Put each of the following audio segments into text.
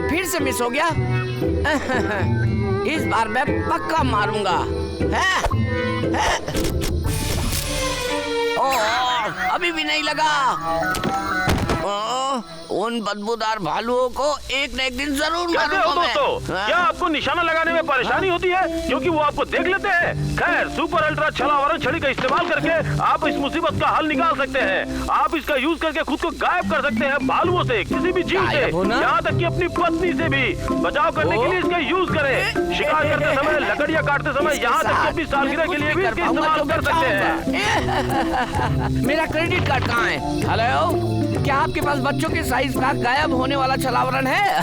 फिर से मिस हो गया। इस बार मैं पक्का मारूंगा। ओह, अभी भी नहीं लगा। उन बदबूदार भालुओं को एक न एक दिन जरूर मारूंगा मैं। दोस्तों, क्या आपको निशाना लगाने में परेशानी होती है क्योंकि वो आपको देख लेते हैं? खैर, सुपर अल्ट्रा छलावरण छड़ी का इस्तेमाल करके आप इस मुसीबत का हल निकाल सकते हैं। आप इसका यूज करके खुद को गायब कर सकते हैं, भालुओं से, किसी भी जीव से, यहाँ तक कि अपनी पत्नी से भी। बचाव करने के लिए इसका यूज करें। शिकार करते समय, लकड़ियाँ काटते समय, यहाँ तक कि अपनी सालगिरह के लिए भी इसका इस्तेमाल कर सकते हैं। मेरा क्रेडिट कार्ड कहाँ है? हेलो, क्या आपके पास बच्चों के साइज का गायब होने वाला छलावरण है?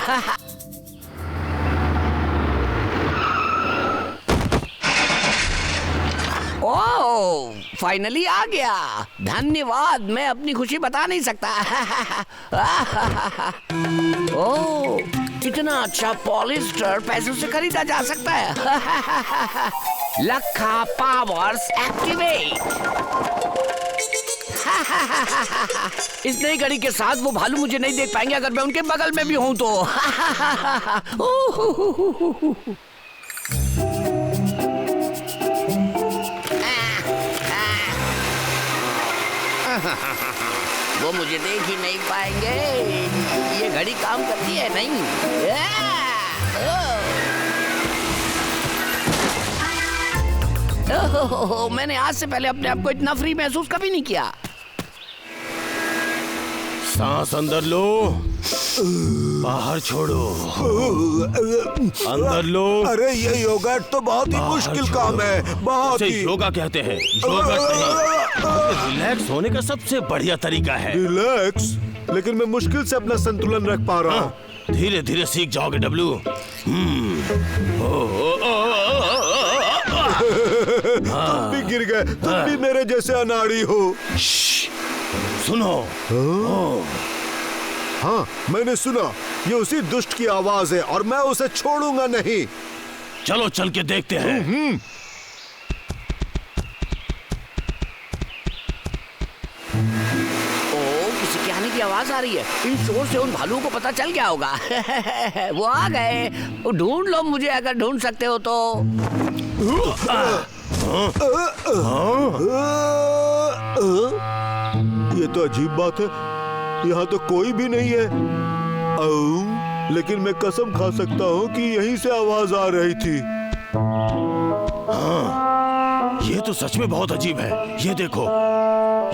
ओह, फाइनली आ गया। धन्यवाद, मैं अपनी खुशी बता नहीं सकता। ओह, इतना अच्छा पॉलिस्टर पैसों से खरीदा जा सकता है। लखा पावर्स एक्टिवेट। इस नई घड़ी के साथ वो भालू मुझे नहीं देख पाएंगे अगर मैं उनके बगल में भी हूं तो। वो मुझे देख ही नहीं पाएंगे। ये घड़ी काम करती है नहीं? मैंने आज से पहले अपने आप को इतना फ्री महसूस कभी नहीं किया। सांस अंदर लो, बाहर छोड़ो, अंदर लो। अरे ये योगा तो बहुत ही मुश्किल काम है, बहुत ही। योगा कहते हैं, योगा नहीं। रिलैक्स होने का सबसे बढ़िया तरीका है। रिलैक्स? लेकिन मैं मुश्किल से अपना संतुलन रख पा रहा हूँ। धीरे धीरे सीख जाओगे डब्लू। तुम भी गिर गए, तुम भी मेरे जैसे अनाड़ी हो। सुनो। हाँ, मैंने सुना। ये उसी दुष्ट की आवाज है और मैं उसे छोड़ूंगा नहीं। चलो चल के देखते हैं। किसी के आने की आवाज आ रही है। इन शोर से उन भालुओं को पता चल गया होगा। वो आ गए। ढूंढ लो मुझे अगर ढूंढ सकते हो तो। ये तो अजीब बात है, यहाँ तो कोई भी नहीं है। लेकिन मैं कसम खा सकता हूँ कि यहीं से आवाज आ रही थी। हाँ, ये तो सच में बहुत अजीब है। ये देखो,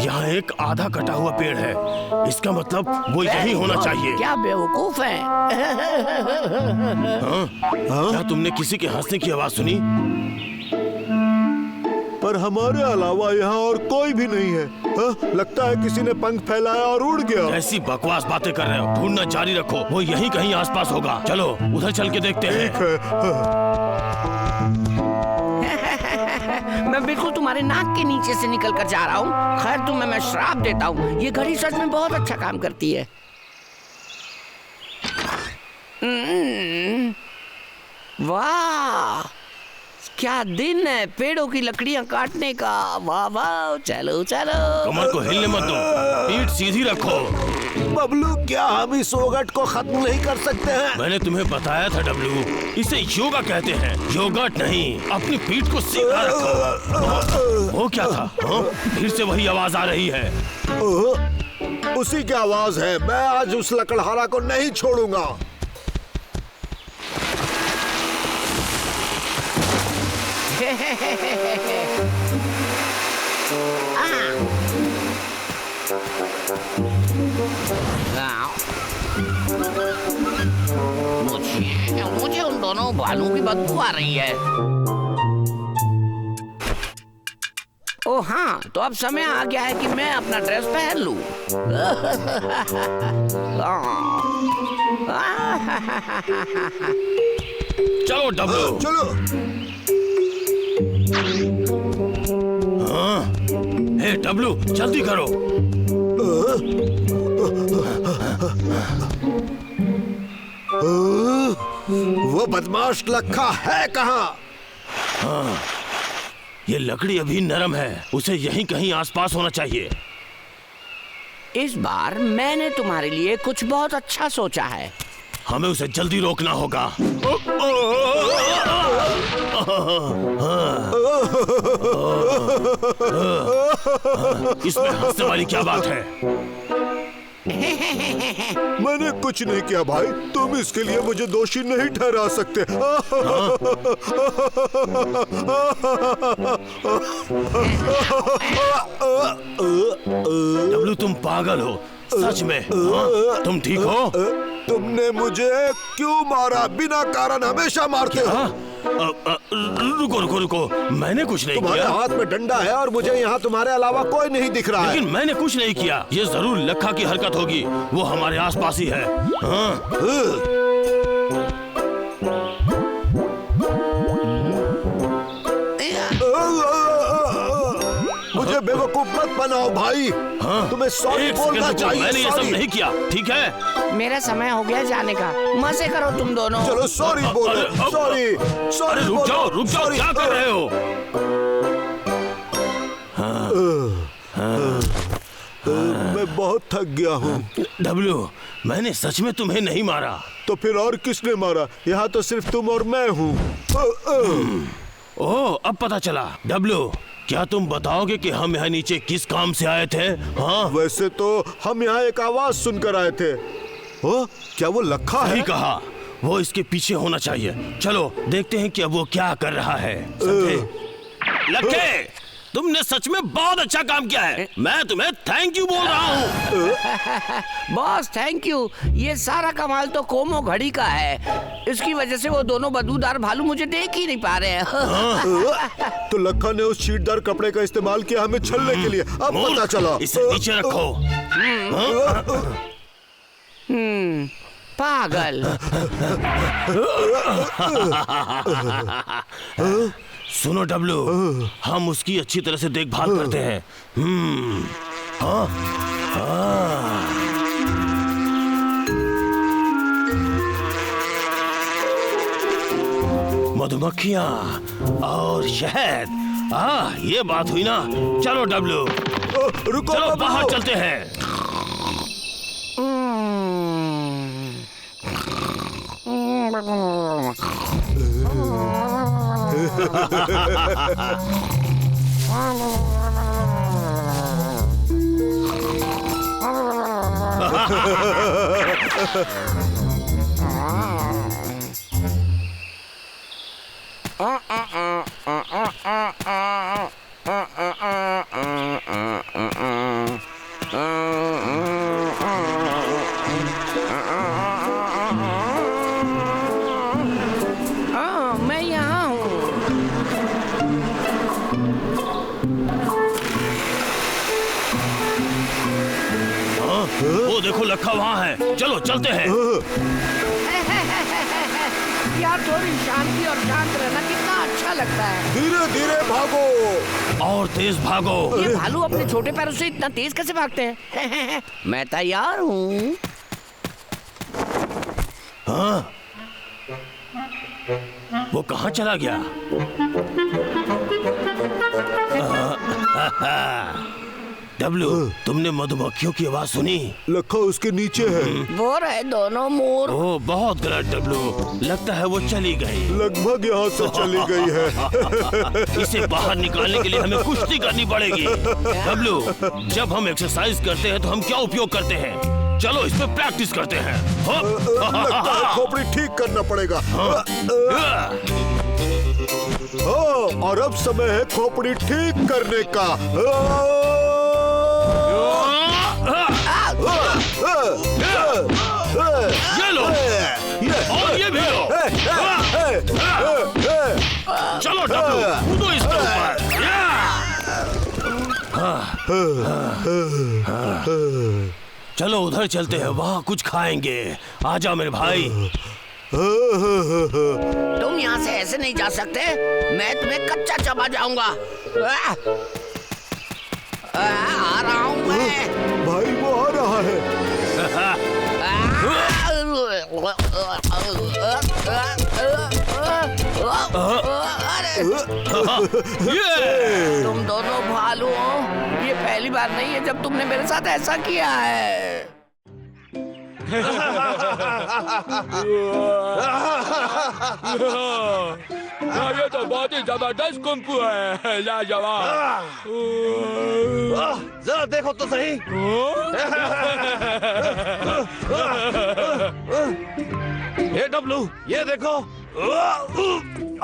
यहाँ एक आधा कटा हुआ पेड़ है। इसका मतलब वो यही होना चाहिए। क्या बेवकूफ है। हाँ? क्या तुमने किसी के हंसने की आवाज सुनी? पर हमारे अलावा यहाँ और कोई भी नहीं है। लगता है किसी ने पंख फैलाया और उड़ गया। ऐसी बकवास बातें कर रहे हो। ढूंढना जारी रखो, वो यहीं कहीं आसपास होगा। चलो उधर चल के देखते हैं। ठीक है। मैं बिल्कुल तुम्हारे नाक के नीचे से निकल कर जा रहा हूँ। खैर तुम्हें मैं श्राप देता हूँ, ये घड़ी सच में बहुत अच्छा काम करती है। वाह, क्या दिन है पेड़ों की लकड़ियां काटने का। वाह वाह, चलो चलो। कमर को हिलने मत दो, पीठ सीधी रखो। बबलू, क्या हम इस सोगट को खत्म नहीं कर सकते हैं? मैंने तुम्हें बताया था डब्लू, इसे योगा कहते हैं, योगट नहीं। अपनी पीठ को सीधा रखो। वो क्या था? फिर से वही आवाज आ रही है। उसी की आवाज है। मैं आज उस लकड़हारा को नहीं छोड़ूंगा। मुझे उन दोनों भालुओं की बदबू आ रही है। ओ हाँ, तो अब समय आ गया है कि मैं अपना ड्रेस पहन लूं। चलो डब्लू, चलो। हाँ, हे डब्लू, जल्दी करो। वो बदमाश लखा है कहाँ? हाँ, ये लकड़ी अभी नरम है, उसे यहीं कहीं आसपास होना चाहिए। इस बार मैंने तुम्हारे लिए कुछ बहुत अच्छा सोचा है। हमें उसे जल्दी रोकना होगा। इसमें हंसने वाली क्या बात है? मैंने कुछ नहीं किया भाई, तुम इसके लिए मुझे दोषी नहीं ठहरा सकते। डब्लू, तुम पागल हो सच में। हाँ? तुम ठीक हो? तुमने मुझे क्यों मारा? बिना कारण हमेशा मारते हो। रुको रुको रुको, मैंने कुछ नहीं तुम्हारे किया। हाथ में डंडा है और मुझे यहाँ तुम्हारे अलावा कोई नहीं दिख रहा है। लेकिन मैंने कुछ नहीं किया। ये जरूर लखा की हरकत होगी, वो हमारे आसपास ही है। हाँ? मुझे बेवकूफ मत बनाओ भाई। हाँ? तुम्हें सॉरी एक बोलना सेकंड रुको, चाहिए। मैंने ये सब सॉरी। नहीं किया, ठीक है? मेरा समय हो गया जाने का, मजे करो तुम दोनों। चलो सॉरी बोलो। अरे, सॉरी अरे सॉरी रुक जाओ, बोलो। रुक जाओ, सॉरी। क्या कर रहे हो? मैं बहुत थक गया हूँ। डब्लू, मैंने सच में तुम्हें नहीं मारा। तो फिर और किसने मारा? यहाँ तो सिर्फ तुम और मैं हूँ। ओह, अब पता चला। डब्लू, क्या तुम बताओगे कि हम यहाँ नीचे किस काम से आए थे? हाँ? वैसे तो हम यहाँ एक आवाज सुनकर आए थे। ओ, क्या वो लखा है? सही कहा, वो इसके पीछे होना चाहिए। चलो देखते हैं कि अब वो क्या कर रहा है। समझे? लक्के, तुमने सच में बहुत अच्छा काम किया है। मैं तुम्हें थैंक यू बोल रहा हूँ। Boss thank you. ये सारा कमाल तो कोमो घड़ी का है। इसकी वजह से वो दोनों बदबूदार भालू मुझे देख ही नहीं पा रहे हैं। तो लखा ने उस शीटदार कपड़े का इस्तेमाल किया हमें छलने के लिए। अब मोर, पता चला। इसे नीचे रखो। पागल। सुनो डब्लू, हम उसकी अच्छी तरह से देखभाल करते हैं। हाँ? हाँ। मधुमक्खियाँ और शहद। ये बात हुई ना। चलो डब्लू, रुको चलो बबलू। बाहर चलते हैं। मैं यहाँ हूँ। वो देखो लखा वहाँ है। चलो चलते हैं। यार थोड़ी शांति और शांत रहना कितना अच्छा लगता है। धीरे धीरे भागो और तेज भागो। ये भालू अपने छोटे पैरों से इतना तेज कैसे भागते हैं? मैं तैयार हूँ। हाँ? वो कहाँ चला गया? डब्लू, तुमने मधुमक्खियों की आवाज सुनी? लखा उसके नीचे है। वो रहे दोनों मोर। ओह, बहुत गलत डब्लू, लगता है वो चली गई। लगभग यहाँ से चली गई है। इसे बाहर निकालने के लिए हमें कुश्ती करनी पड़ेगी। डब्लू, जब हम एक्सरसाइज करते हैं तो हम क्या उपयोग करते हैं? चलो इस पे प्रैक्टिस करते हैं। लगता है खोपड़ी ठीक करना पड़ेगा। और अब समय है खोपड़ी ठीक करने का। ये लो और ये भी लो। चलो डब्लू, कूदो इसके ऊपर। चलो उधर चलते हैं, वहाँ कुछ खाएंगे। आ जाओ मेरे भाई। तुम यहाँ से ऐसे नहीं जा सकते। मैं तुम्हें कच्चा चबा जाऊंगा। आ रहा हूँ मैं। भाई वो आ रहा है। ये तुम दोनों भालू हो। ये पहली बार नहीं है जब तुमने मेरे साथ ऐसा किया है। ये तो बहुत ही जबरदस्त कुंफू है, लाजवाब। जरा देखो तो सही। ये डब्लू, ये देखो,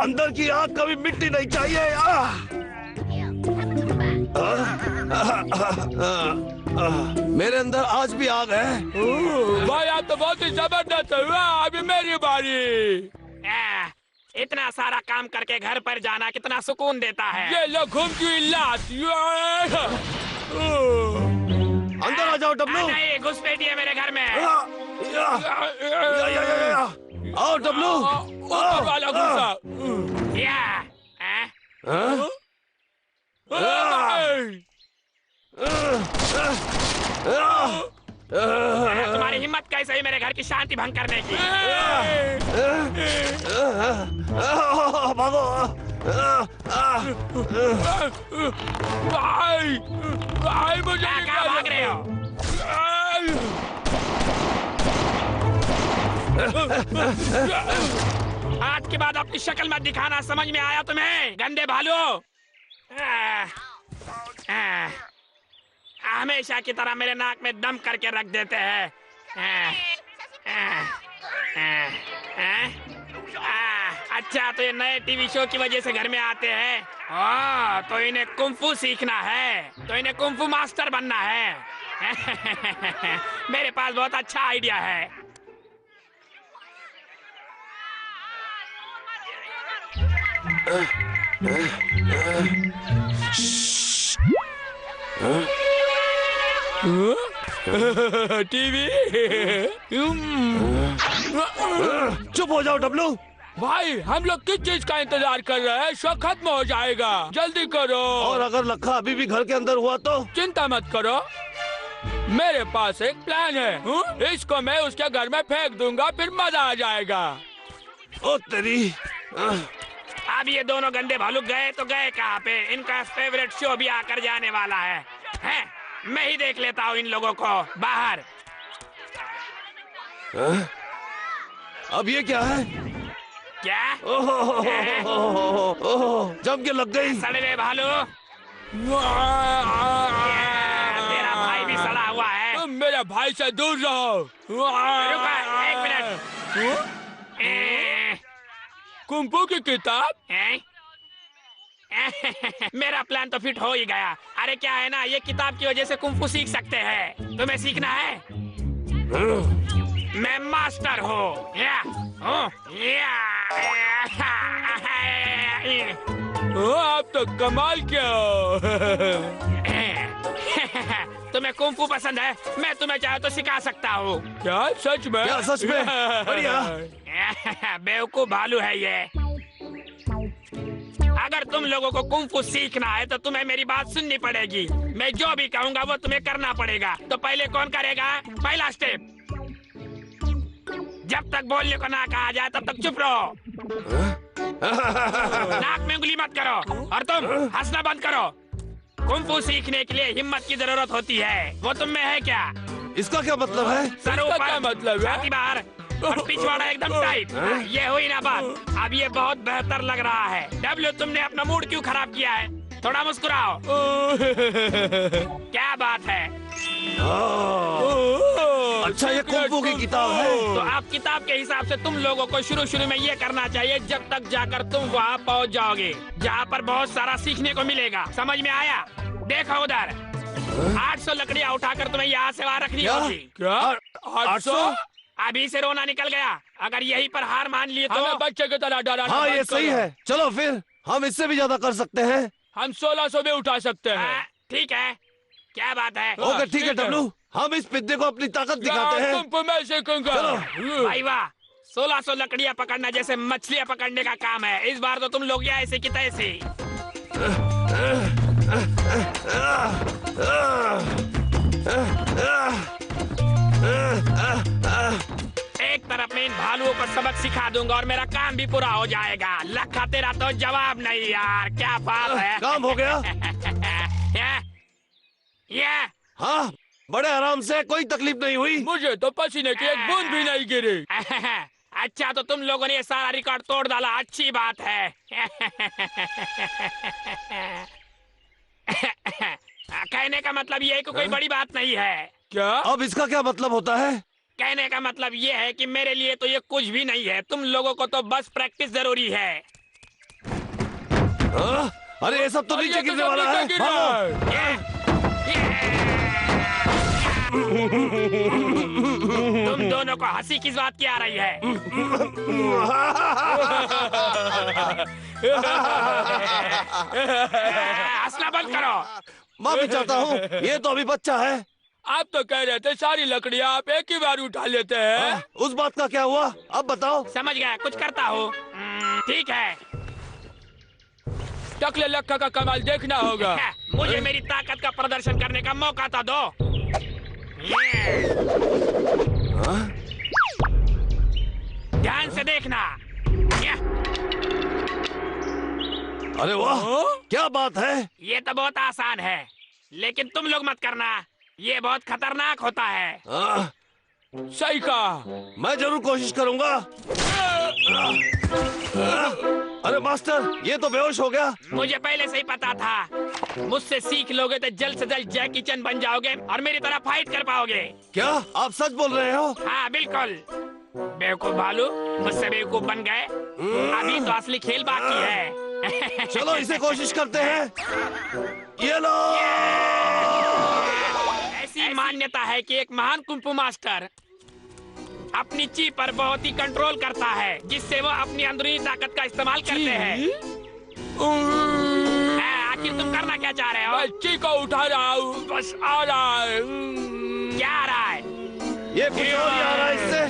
अंदर की आग कभी मिट्टी नहीं चाहिए। मेरे अंदर आज भी आग है। भाई आप तो बहुत ही जबरदस्त है। अभी मेरी बारी। इतना सारा काम करके घर पर जाना कितना सुकून देता है। ये लो घुमकी लात। अंदर आ जाओ डब्लू। नहीं, घुसपैठिए मेरे घर में। आओ डब्लू। ऊपर वाला गुस्सा। तुम्हारी हिम्मत कैसे हुई मेरे घर की शांति भंग करने की? भागो। भाई मुझे क्या भाग रहे हो? आज के बाद अपनी शक्ल मत दिखाना, समझ में आया तुम्हें गंदे भालू? हमेशा की तरह मेरे नाक में दम करके रख देते हैं। अच्छा, तो ये नए टीवी शो की वजह से घर में आते हैं। तो इन्हें कुंफू सीखना है, तो इन्हें कुंफू मास्टर बनना है। मेरे पास बहुत अच्छा आइडिया है। टीवी। चुप हो जाओ डब्लू। भाई हम लोग किस चीज का इंतजार कर रहे हैं? शो खत्म हो जाएगा, जल्दी करो। और अगर लखा अभी भी घर के अंदर हुआ तो? चिंता मत करो, मेरे पास एक प्लान है। इसको मैं उसके घर में फेंक दूंगा, फिर मजा आ जाएगा। ओ तेरी। अब ये दोनों गंदे भालू गए तो गए कहाँ पे? इनका फेवरेट शो भी आकर जाने वाला है। मैं ही देख लेता हूँ इन लोगों को बाहर। अब ये क्या है? क्या? जम के लग गई। सड़े हुए भालू। तेरा भाई भी सड़ा हुआ है। मेरे भाई से दूर रहो। रुको, एक मिनट। कुंफू की किताब? मेरा प्लान तो फिट हो ही गया। अरे क्या है ना, ये किताब की वजह से कुंफू सीख सकते हैं। तुम्हें सीखना है? मैं मास्टर हूँ। आप तो कमाल क्या हो। तुम्हें कुंफू पसंद है? मैं तुम्हें चाहे तो सिखा सकता हूँ। क्या सच में? क्या सच में? बढ़िया। बेवकूफ भालू है ये। अगर तुम लोगों को कुंफू सीखना है तो तुम्हें मेरी बात सुननी पड़ेगी। मैं जो भी कहूँगा वो तुम्हें करना पड़ेगा। तो पहले कौन करेगा? पहला स्टेप। जब तक बोलने को ना कहा जाए तब तक चुप रहो। नाक में उंगली मत करो, और तुम हंसना बंद करो। कुंफू सीखने के लिए हिम्मत की जरूरत होती है, वो तुम में है क्या? इसका क्या मतलब है? सर ऊपर, क्या मतलब है? छाती बाहर और पिछवाड़ा एकदम टाइट। ये हुई ना बात। अब ये बहुत बेहतर लग रहा है। डब्ल्यू, तुमने अपना मूड क्यों खराब किया है? थोड़ा मुस्कुराओ। क्या बात है? अच्छा, ये कुंफू की किताब है। तो आप किताब के हिसाब से तुम लोगों को शुरू में ये करना चाहिए, जब तक जाकर तुम वहाँ पहुँच जाओगे जहाँ पर बहुत सारा सीखने को मिलेगा। समझ में आया? देखो उधर 800 लकड़ियाँ उठाकर तुम्हें यहाँ से वहाँ रखनी होगी। क्या? 800? अभी से रोना निकल गया। अगर यहीं पर हार मान लिए तो हमें बच्चे की तरह डरा। हाँ, ये सही है। चलो फिर हम इससे भी ज्यादा कर सकते हैं। हम 1600 भी उठा सकते हैं। ठीक है, क्या बात है? ओके, ठीक है डब्लू, हम इस पिद्दे को अपनी ताकत दिखाते हैं। कुंफू मैं सीखूंगा। भाई वाह, 1600 लकड़ियाँ पकड़ना जैसे मछलियाँ पकड़ने का काम है। इस बार तो तुम लोग या ऐसे की तैसे। एक तरफ में इन भालुओं को सबक सिखा दूंगा और मेरा काम भी पूरा हो जाएगा। लखा तेरा तो जवाब नहीं यार, क्या बात है। काम हो गया। ये हाँ, बड़े आराम से, कोई तकलीफ नहीं हुई। मुझे तो पसीने की एक बूंद भी नहीं गिरी। अच्छा, तो तुम लोगों ने ये सारा रिकॉर्ड तोड़ डाला, अच्छी बात है। कहने का मतलब ये है कि कोई बड़ी बात नहीं है। क्या? अब इसका क्या मतलब होता है? कहने का मतलब ये है कि मेरे लिए तो ये कुछ भी नहीं है, तुम लोगों को तो बस प्रैक्टिस जरूरी है। अरे ये सब तो और नीचे ये तो गिरने सब वाला नीचे है। गिर रहा है। तुम दोनों को हंसी किस बात की आ रही है? हंसना बंद करो। माफी चाहता हूँ, ये तो अभी बच्चा है। आप तो कह रहे थे सारी लकड़ियाँ आप एक ही बार उठा लेते हैं। उस बात का क्या हुआ, अब बताओ। समझ गया, कुछ करता हूँ। ठीक है, टकले लक्का का कमाल देखना होगा। मुझे मेरी ताकत का प्रदर्शन करने का मौका तो दो। ध्यान से देखना। अरे वाह, क्या बात है। ये तो बहुत आसान है, लेकिन तुम लोग मत करना, ये बहुत खतरनाक होता है। सही कहा। मैं जरूर कोशिश करूंगा। अरे मास्टर, ये तो बेहोश हो गया। मुझे पहले से ही पता था, मुझसे सीख लोगे तो जल्द से जल्द जैकी चैन बन जाओगे और मेरी तरह फाइट कर पाओगे। क्या आप सच बोल रहे हो? हाँ बिल्कुल। बेवकूफ भालू, मुझसे बेवकूफ बन गए, अभी तो असली खेल बाकी है। चलो इसे कोशिश करते हैं। ये लो। ऐसी मान्यता है कि एक महान कुंफू मास्टर अपनी ची पर बहुत ही कंट्रोल करता है, जिससे वो अपनी अंदरूनी ताकत का इस्तेमाल करते हैं। आखिर तुम करना क्या चाह रहे हो? मैं ची को उठा रहा हूँ, बस आ रहा है। क्या आ रहा है? ये कुछ और ही आ रहा है इससे।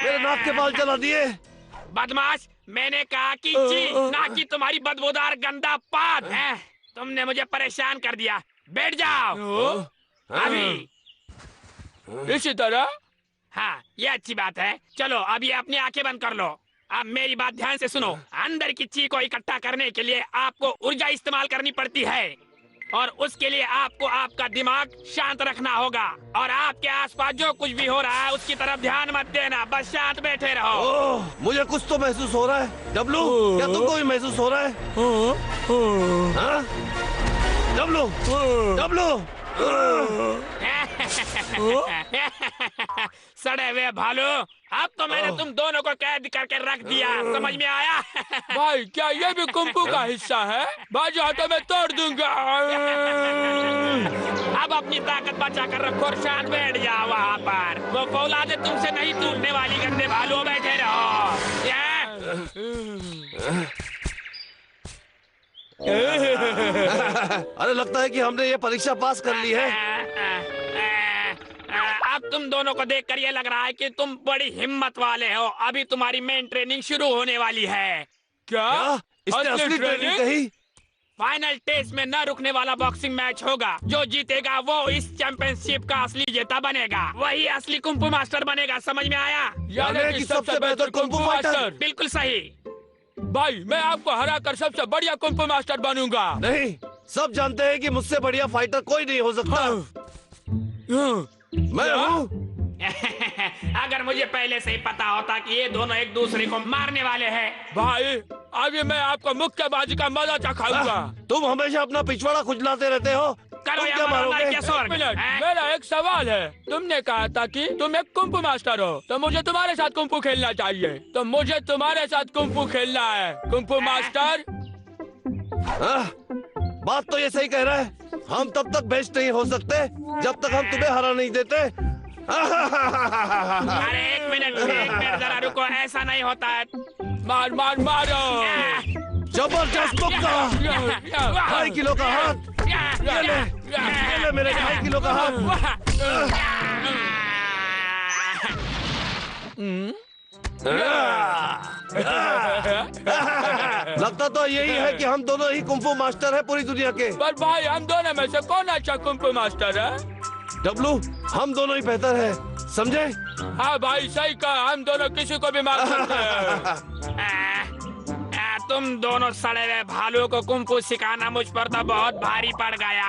मेरे नाक के बाल जला दिए। बदमाश, मैंने कहा कि ची, ना कि तुम्हारी बदबूदार गंदा पाद है। तुमने मुझे परेशान कर दिया, बैठ जाओ अभी। इसी तरह? हाँ, ये अच्छी बात है। चलो अब ये अपनी आंखें बंद कर लो। अब मेरी बात ध्यान से सुनो। अंदर की ची को इकट्ठा करने के लिए आपको ऊर्जा इस्तेमाल करनी पड़ती है, और उसके लिए आपको आपका दिमाग शांत रखना होगा, और आपके आसपास जो कुछ भी हो रहा है उसकी तरफ ध्यान मत देना, बस शांत बैठे रहो। ओह, मुझे कुछ तो महसूस हो रहा है। डब्लू, क्या तुमको भी महसूस हो रहा है? हाँ? W, W. सड़े हुए भालू, अब तो मैंने तुम दोनों को कैद करके रख दिया, समझ में आया? भाई, क्या ये भी कुंफू का हिस्सा है? बाजू हाथों में तोड़ दूंगा। अब अपनी ताकत बचा कर रखो और शांत बैठ जाओ वहाँ पर। वो फौलादे तुमसे नहीं टूटने वाली, गंदे भालू, बैठे रहो। अरे लगता है कि हमने ये परीक्षा पास कर ली है। अब तुम दोनों को देखकर ये लग रहा है कि तुम बड़ी हिम्मत वाले हो। अभी तुम्हारी मेन ट्रेनिंग शुरू होने वाली है। क्या? इसने असली ट्रेनिंग कही? फाइनल टेस्ट में न रुकने वाला बॉक्सिंग मैच होगा। जो जीतेगा वो इस चैंपियनशिप का असली जेता बनेगा, वही असली कुंफू मास्टर बनेगा, समझ में आया? यानी कि सबसे बेहतर कुंफू मास्टर। बिल्कुल सही। भाई, मैं आपको हरा कर सबसे बढ़िया कुंफू मास्टर बनूंगा। नहीं, सब जानते हैं कि मुझसे बढ़िया फाइटर कोई नहीं हो सकता। मैं हूँ। अगर मुझे पहले से ही पता होता कि ये दोनों एक दूसरे को मारने वाले हैं। भाई, अभी मैं आपको मुक्केबाजी का मजा चखाऊंगा। तुम हमेशा अपना पिछवाड़ा खुजलाते रहते हो। करो तुम या क्या मरो, मारोगे? क्या स्वर्ग? मेरा एक सवाल है। तुमने कहा था कि तुम एक कुंफू मास्टर हो, तो मुझे तुम्हारे साथ कुंफू खेलना चाहिए। तो मुझे तुम्हारे साथ कुंफू खेलना है, कुंफू मास्टर। बात तो ये सही कह रहा है। हम तब तक बेस्ट नहीं हो सकते जब तक हम तुम्हें हरा नहीं देते। अरे एक मिनट जरा रुको, ऐसा नहीं होता है। मार मार मारो। जबरदस्त मुक्का। 2.5 किलो का हाथ। ये ले मेरे 2.5 किलो का हाथ। लगता तो यही है कि हम दोनों ही कुंफू मास्टर हैं पूरी दुनिया के। पर भाई, हम दोनों में से कौन अच्छा कुंफू मास्टर है? डब्लू, हम दोनों ही बेहतर हैं, समझे? हाँ भाई सही कहा, हम दोनों किसी को भी मार सकते हैं। तुम दोनों सड़े हुए भालुओं को कुंफू सिखाना मुझ पर तो बहुत भारी पड़ गया।